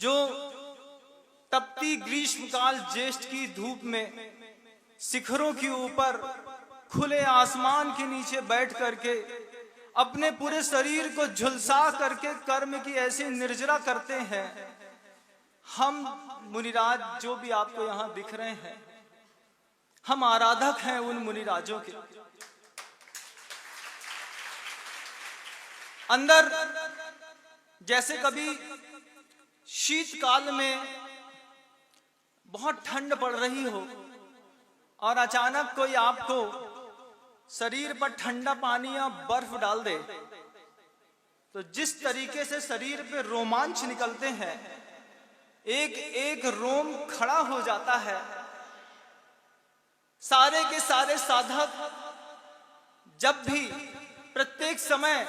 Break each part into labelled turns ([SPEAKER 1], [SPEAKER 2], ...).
[SPEAKER 1] जो तपती ग्रीष्मकाल ज्येष्ठ की धूप में शिखरों के ऊपर खुले आसमान के नीचे बैठ करके अपने पूरे शरीर को झुलसा करके कर्म की ऐसी निर्जरा करते हैं। हम मुनिराज जो भी आपको यहां दिख रहे हैं, हम आराधक हैं उन मुनिराजों के। अंदर जैसे कभी शीतकाल में बहुत ठंड पड़ रही हो और अचानक कोई आपको शरीर पर ठंडा पानी या बर्फ डाल दे, तो जिस तरीके से शरीर पे रोमांच निकलते हैं, एक एक रोम खड़ा हो जाता है। सारे के सारे साधक जब भी प्रत्येक समय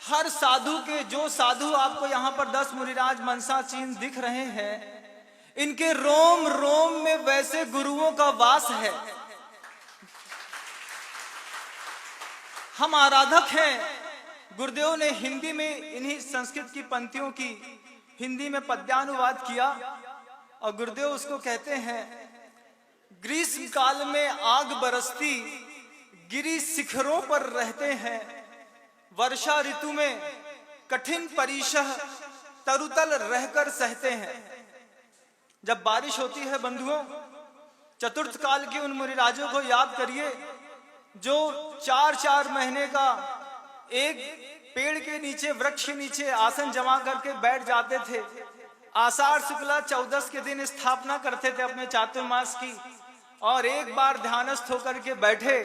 [SPEAKER 1] हर साधु के, जो साधु आपको यहां पर 10 मुनिराज मनसा चिन्ह दिख रहे हैं, इनके रोम रोम में वैसे गुरुओं का वास है। हम आराधक हैं। गुरुदेव ने हिंदी में इन्हीं संस्कृत की पंक्तियों की हिंदी में पद्यानुवाद किया और गुरुदेव उसको कहते हैं, ग्रीष्म काल में आग बरसती गिरी शिखरों पर रहते हैं, वर्षा ऋतु में कठिन परीक्षह तरुतल रहकर सहते हैं। जब बारिश होती है बंधुओं, चतुर्थ काल के उन मुनिराजों को याद करिए जो 4-4 महीने का एक पेड़ के नीचे, वृक्ष के नीचे आसन जमा करके बैठ जाते थे। आषाढ़ शुक्ला 14 के दिन स्थापना करते थे अपने चातुर्मास की, और एक बार ध्यानस्थ होकर के बैठे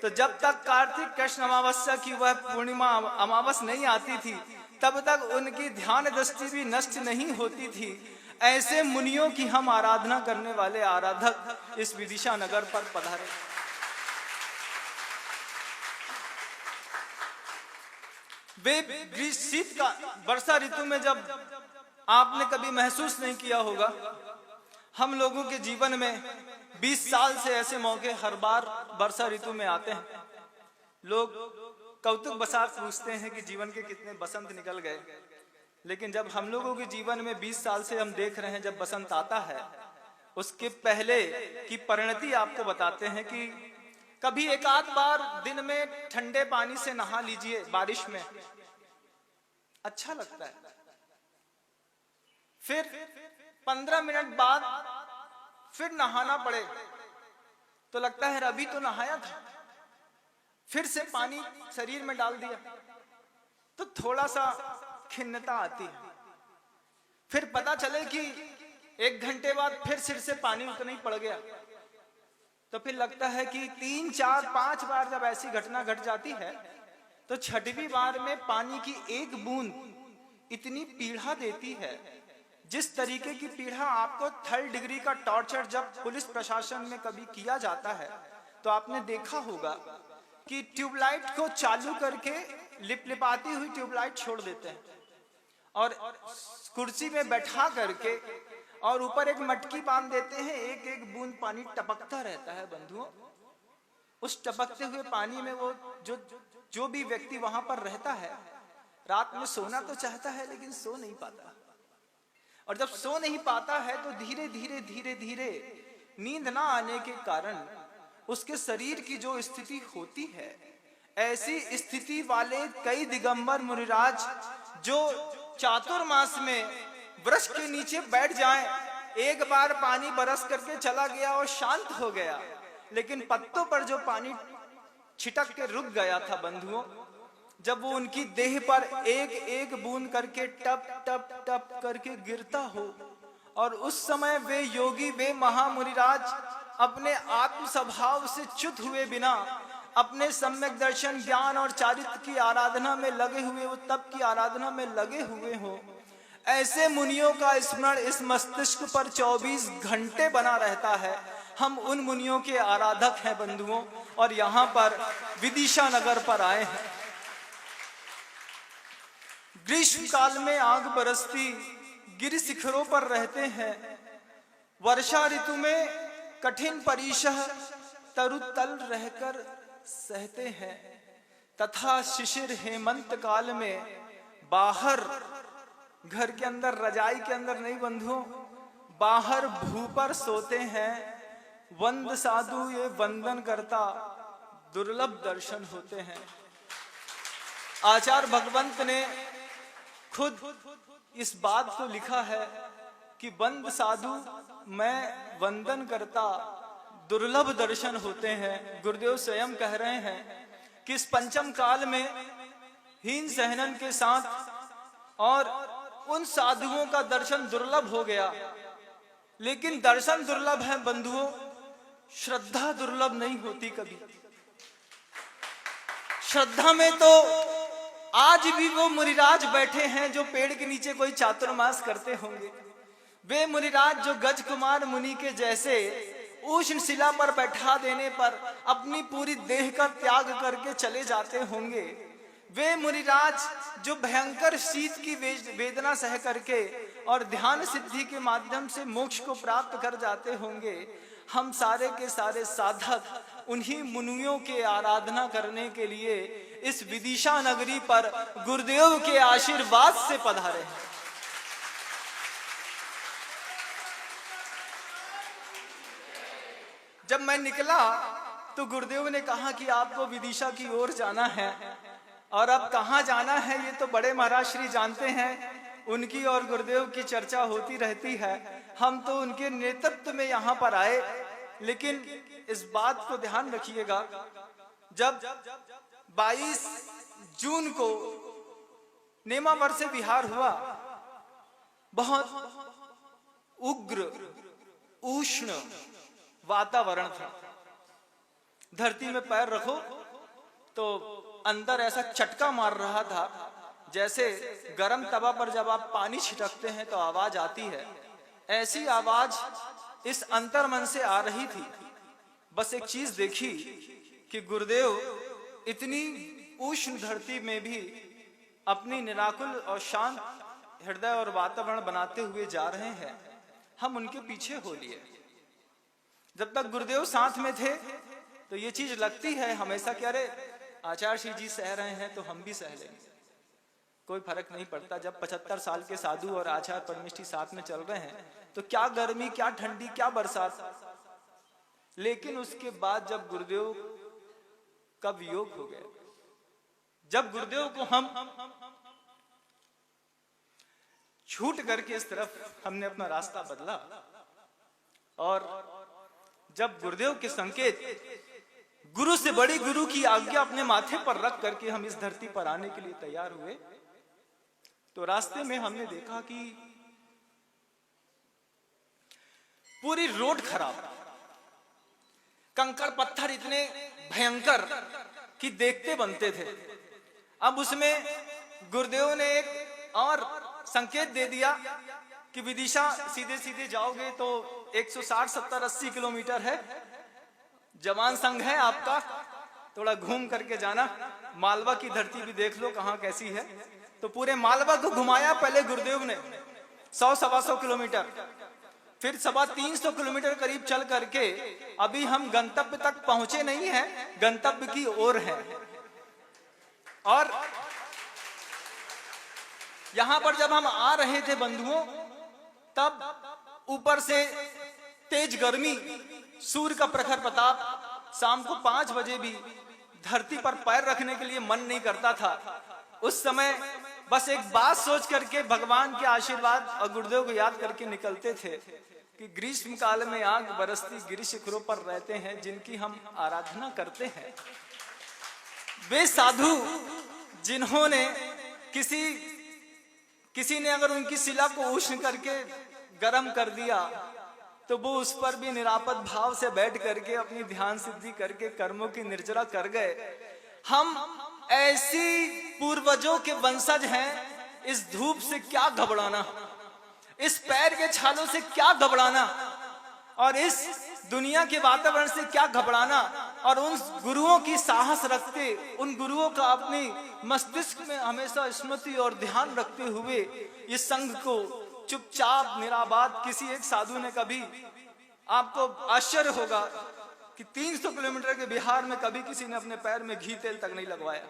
[SPEAKER 1] तो जब तक कार्तिक कृष्ण अमावस्या की वह पूर्णिमा अमावस नहीं आती थी, तब तक उनकी ध्यान दृष्टि भी नष्ट नहीं होती थी। ऐसे मुनियों की हम आराधना करने वाले आराधक इस विदिशा नगर पर पधारे। वे शीत का वर्षा ऋतु में, जब आपने कभी महसूस नहीं किया होगा, हम लोगों के जीवन में 20 साल से ऐसे मौके हर बार वर्षा ऋतु में आते हैं। लोग कौतुक बसात पूछते हैं कि जीवन के कितने बसंत निकल गए, लेकिन जब हम लोगों के जीवन में 20 साल से हम देख रहे हैं, जब बसंत आता है उसके पहले की परिणति आपको बताते हैं कि कभी एक आध बार दिन में ठंडे पानी से नहा लीजिए बारिश में, अच्छा लगता है। फिर 15 मिनट बाद फिर नहाना पड़े तो लगता है अभी तो नहाया था, फिर से पानी शरीर में डाल दिया तो थोड़ा सा खिन्नता आती है। फिर पता चले कि 1 घंटे बाद फिर सिर से पानी उतना ही पड़ गया, तो फिर लगता है कि 3, 4, 5 बार जब ऐसी घटना घट जाती है तो 6वीं बार में पानी की एक बूंद इतनी पीड़ा देती है। जिस तरीके की पीड़ा आपको 3rd डिग्री का टॉर्चर जब पुलिस प्रशासन में कभी किया जाता है, तो आपने देखा होगा कि ट्यूबलाइट को चालू करके लिपलिपाती हुई ट्यूबलाइट छोड़ देते हैं और कुर्सी में बैठा करके और ऊपर एक मटकी बांध देते हैं, एक एक बूंद पानी टपकता रहता है बंधुओं। उस टपकते हुए पानी में वो जो भी व्यक्ति वहां पर रहता है, रात में सोना तो चाहता है लेकिन सो नहीं पाता, और जब सो नहीं पाता है तो धीरे धीरे धीरे धीरे नींद ना आने के कारण उसके शरीर की जो स्थिति होती है, ऐसी स्थिति वाले कई दिगंबर मुनिराज जो चातुर्मास में वृक्ष के नीचे बैठ जाएं, एक बार पानी बरस करके चला गया और शांत हो गया, लेकिन पत्तों पर जो पानी छिटक के रुक गया था बंधुओं, जब वो उनकी देह पर एक एक बूंद करके टप टप टप करके गिरता हो, और उस समय वे योगी, वे महामुनिराज अपने आत्म स्वभाव से च्युत हुए बिना अपने सम्यक दर्शन, ज्ञान और चारित्र की आराधना में लगे हुए, वो तप की आराधना में लगे हुए हो, ऐसे मुनियों का स्मरण इस मस्तिष्क पर 24 घंटे बना रहता है। हम उन मुनियों के आराधक हैं बंधुओं, और यहाँ पर विदिशा नगर पर आए हैं। ग्रीष्म काल में आग बरसती गिरि शिखरों पर रहते हैं, वर्षा ऋतु में कठिन परीक्षह तरुतल रहकर सहते हैं, तथा शिशिर हेमंत काल में बाहर घर के अंदर रजाई के अंदर नहीं बंधुओं, बाहर भू पर सोते हैं। वंद साधु ये वंदन करता, दुर्लभ दर्शन होते हैं। आचार्य भगवंत ने खुद इस बात को लिखा है कि वंद साधु मैं वंदन करता, दुर्लभ दर्शन होते हैं। गुरुदेव स्वयं कह रहे हैं कि इस पंचम काल में हीन सहनन के साथ और उन साधुओं का दर्शन दुर्लभ हो गया। लेकिन दर्शन दुर्लभ है बंधुओं, श्रद्धा दुर्लभ नहीं होती कभी। श्रद्धा में तो आज भी वो मुनिराज बैठे हैं जो पेड़ के नीचे कोई चातुर्मास करते होंगे। वे मुनिराज जो गज कुमार मुनि के जैसे उष्ण शिला पर बैठा देने पर अपनी पूरी देह का त्याग करके चले जाते होंगे। वे मुनिराज जो भयंकर शीत की वेदना सह करके और ध्यान सिद्धि के माध्यम से मोक्ष को प्राप्त कर जाते होंगे। हम सारे के सारे साधक उन्हीं मुनियों के आराधना करने के लिए इस विदिशा नगरी पर गुरुदेव के आशीर्वाद से पधारे हैं। जब मैं निकला तो गुरुदेव ने कहा कि आपको विदिशा की ओर जाना है, और अब कहाँ जाना है ये तो बड़े महाराज श्री जानते हैं, उनकी और गुरुदेव की चर्चा होती रहती है। हम तो उनके नेतृत्व में यहाँ पर आए। लेकिन इस बात को ध्यान रखिएगा, जब 22 जून को नेमावर से बिहार हुआ, बहुत उग्र उष्ण वातावरण था। धरती में पैर रखो तो अंदर ऐसा चटका मार रहा था, जैसे गरम तवा पर जब आप पानी छिटकते हैं तो आवाज आती है, ऐसी आवाज इस अंतर्मन से आ रही थी। बस एक चीज देखी कि गुरुदेव इतनी उष्ण धरती में भी अपनी निराकुल और शांत हृदय और वातावरण बनाते हुए जा रहे हैं। हम उनके पीछे हो लिए। जब तक गुरुदेव साथ में थे तो ये चीज लगती है हमेशा कि अरे आचार्य श्री जी सह रहे हैं तो हम भी सह लेंगे, कोई फर्क नहीं पड़ता। जब 75 साल के साधु और आचार्य परमिष्ठी साथ में चल रहे हैं तो क्या गर्मी, क्या ठंडी, क्या बरसात। लेकिन उसके बाद जब गुरुदेव का वियोग हो गया, जब गुरुदेव को हम छूट करके इस तरफ हमने अपना रास्ता बदला, और जब गुरुदेव के संकेत, गुरु से बड़ी गुरु की आज्ञा अपने माथे पर रख करके हम इस धरती पर आने के लिए तैयार हुए, तो रास्ते में हमने देखा कि पूरी रोड खराब, कंकड़ पत्थर इतने भयंकर कि देखते बनते थे। अब उसमें गुरुदेव ने एक और संकेत दे दिया कि विदिशा सीधे सीधे जाओगे तो 160, 70, 80 किलोमीटर है। जवान संघ है आपका, थोड़ा घूम करके जाना, मालवा की धरती भी देख लो कहाँ कैसी है। तो पूरे मालवा को घुमाया पहले गुरुदेव ने 100-125 किलोमीटर, फिर 350 किलोमीटर करीब चल करके अभी हम गंतव्य तक पहुंचे नहीं हैं, गंतव्य की ओर है। और यहां पर जब हम आ रहे थे बंधुओं, तब ऊपर से तेज गर्मी, सूर्य का प्रखर प्रताप, शाम को 5 बजे भी धरती पर पैर रखने के लिए मन नहीं करता था। उस समय बस एक बात सोच करके भगवान के आशीर्वाद और गुरुदेव को याद करके निकलते थे कि ग्रीष्म काल में आग बरसती गिरि शिखरों पर रहते हैं जिनकी हम आराधना करते हैं। वे साधु जिन्होंने किसी ने अगर उनकी शिला को उष्ण करके गर्म कर दिया तो वो उस पर भी निरापद भाव से बैठ करके अपनी ध्यान सिद्धि करके कर्मों की निर्जरा कर गए। हम ऐसी पूर्वजों के वंशज हैं, इस धूप से क्या घबराना, इस पैर के छालों से क्या घबराना, और इस दुनिया के वातावरण से क्या घबराना। और उन गुरुओं की साहस रखते, उन गुरुओं का अपनी मस्तिष्क में हमेशा स्मृति और ध्यान रखते हुए इस संघ को चुपचाप निराबाद, किसी एक साधु ने कभी, आपको आश्चर्य होगा कि 300 किलोमीटर के बिहार में कभी किसी ने अपने पैर में घी तेल तक नहीं लगवाया।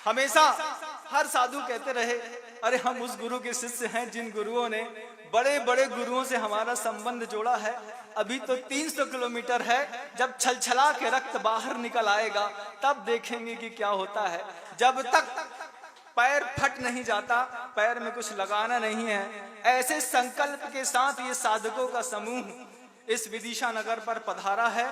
[SPEAKER 1] हमेशा हर साधु कहते रहे, अरे हम उस गुरु के शिष्य हैं जिन गुरुओं ने, बड़े बड़े गुरुओं से हमारा संबंध जोड़ा है। अभी तो 300 किलोमीटर है, जब छलछला के रक्त बाहर निकल आएगा तब देखेंगे कि क्या होता है। जब तक पैर फट नहीं जाता, पैर में कुछ लगाना नहीं है। ऐसे संकल्प के साथ ये साधकों का समूह इस विदिशा नगर पर पधारा है